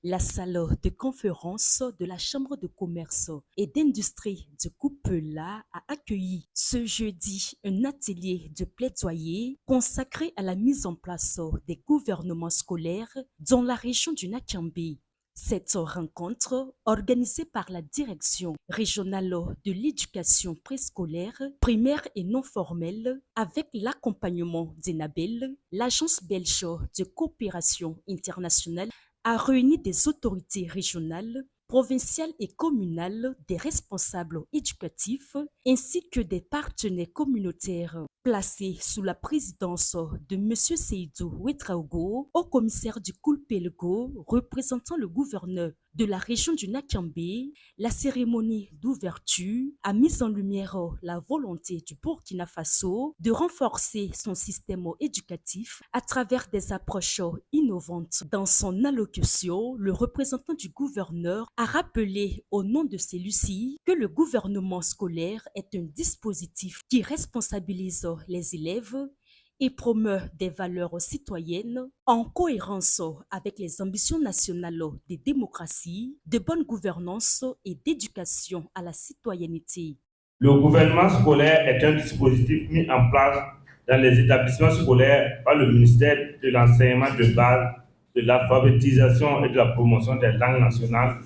La salle de conférence de la Chambre de commerce et d'industrie de Coupela a accueilli ce jeudi un atelier de plaidoyer consacré à la mise en place des gouvernements scolaires dans la région du Nakambé. Cette rencontre, organisée par la Direction régionale de l'éducation préscolaire, primaire et non formelle, avec l'accompagnement d'Enabel, l'Agence belge de coopération internationale, a réuni des autorités régionales, provinciales et communales, des responsables éducatifs ainsi que des partenaires communautaires. Placé sous la présidence de M. Seydou Ouedraogo, au commissaire du Koulpelgo, représentant le gouverneur de la région du Nakambé, la cérémonie d'ouverture a mis en lumière la volonté du Burkina Faso de renforcer son système éducatif à travers des approches innovantes. Dans son allocution, le représentant du gouverneur a rappelé au nom de celui-ci que le gouvernement scolaire est un dispositif qui responsabilise les élèves et promeut des valeurs citoyennes en cohérence avec les ambitions nationales de démocratie, de bonne gouvernance et d'éducation à la citoyenneté. Le gouvernement scolaire est un dispositif mis en place dans les établissements scolaires par le ministère de l'enseignement de base, de l'alphabétisation et de la promotion des langues nationales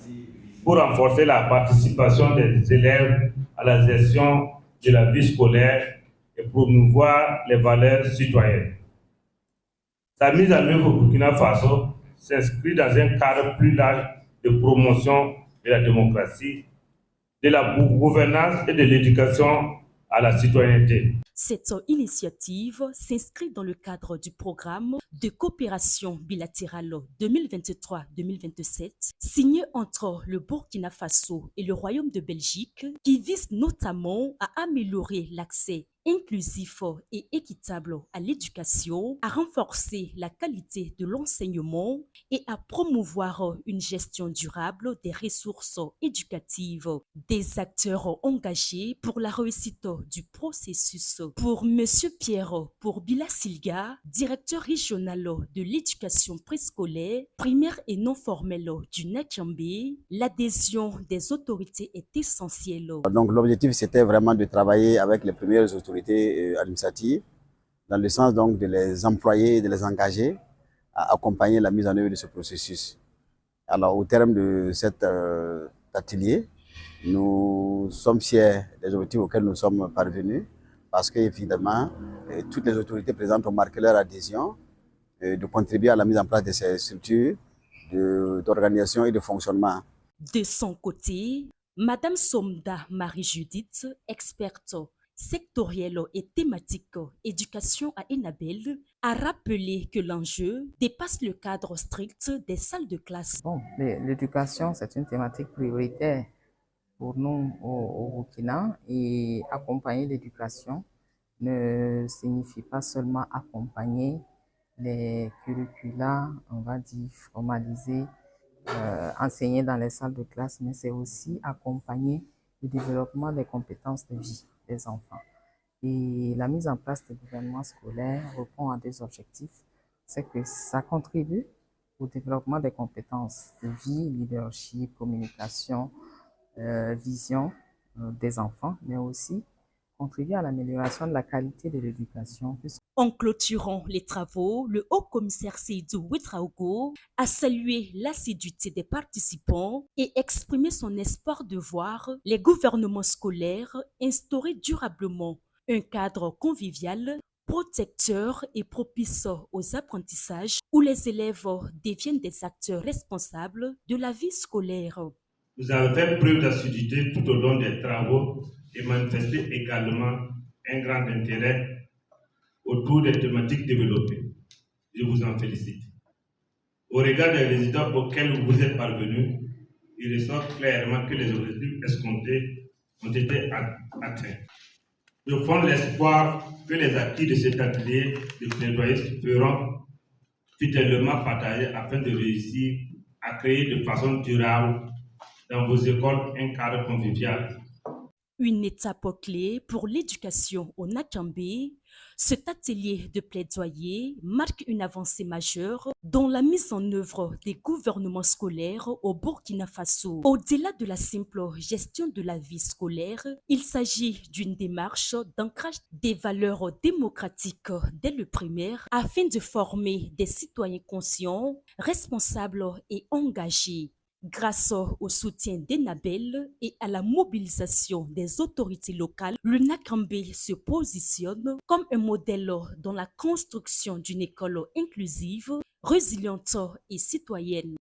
pour renforcer la participation des élèves à la gestion de la vie scolaire et promouvoir les valeurs citoyennes. Sa mise en œuvre au Burkina Faso s'inscrit dans un cadre plus large de promotion de la démocratie, de la gouvernance et de l'éducation à la citoyenneté. Cette initiative s'inscrit dans le cadre du programme de coopération bilatérale 2023-2027 signé entre le Burkina Faso et le Royaume de Belgique qui vise notamment à améliorer l'accès inclusif et équitable à l'éducation, à renforcer la qualité de l'enseignement et à promouvoir une gestion durable des ressources éducatives. Des acteurs engagés pour la réussite du processus. Pour M. Pierre Pourbila Silga, directeur régional de l'éducation préscolaire, primaire et non formelle du Nakambé, l'adhésion des autorités est essentielle. Donc l'objectif c'était vraiment de travailler avec les premières autorités administratives dans le sens donc de les employer et de les engager à accompagner la mise en œuvre de ce processus. Alors au terme de cet atelier, nous sommes fiers des objectifs auxquels nous sommes parvenus parce qu'évidemment, toutes les autorités présentes ont marqué leur adhésion de contribuer à la mise en place de ces structures d'organisation et de fonctionnement. De son côté, Madame Somda Marie-Judith, experte sectorielle et thématique éducation à Enabel, a rappelé que l'enjeu dépasse le cadre strict des salles de classe. Bon, l'éducation, c'est une thématique prioritaire pour nous au Burkina et accompagner l'éducation ne signifie pas seulement accompagner les curricula, on va dire formalisés, enseigner dans les salles de classe, mais c'est aussi accompagner le développement des compétences de vie des enfants. Et la mise en place des gouvernements scolaires répond à des objectifs, c'est que ça contribue au développement des compétences de vie, leadership, communication, vision des enfants, mais aussi contribuer à l'amélioration de la qualité de l'éducation. En clôturant les travaux, le haut-commissaire Seydou Ouedraogo a salué l'assiduité des participants et exprimé son espoir de voir les gouvernements scolaires instaurer durablement un cadre convivial, protecteur et propice aux apprentissages où les élèves deviennent des acteurs responsables de la vie scolaire. Vous avez fait preuve d'assiduité tout au long des travaux et manifesté également un grand intérêt autour des thématiques développées. Je vous en félicite. Au regard des résultats auxquels vous êtes parvenus, il ressort clairement que les objectifs escomptés ont été atteints. Je fonde l'espoir que les acquis de cet atelier de plaidoyer seront fidèlement partagés afin de réussir à créer de façon durable dans vos écoles un cadre convivial Une étape clé pour l'éducation au Nakambé, cet atelier de plaidoyer marque une avancée majeure dans la mise en œuvre des gouvernements scolaires au Burkina Faso. Au-delà de la simple gestion de la vie scolaire, il s'agit d'une démarche d'ancrage des valeurs démocratiques dès le primaire afin de former des citoyens conscients, responsables et engagés. Grâce au soutien d'Enabel et à la mobilisation des autorités locales, le Nakambé se positionne comme un modèle dans la construction d'une école inclusive, résiliente et citoyenne.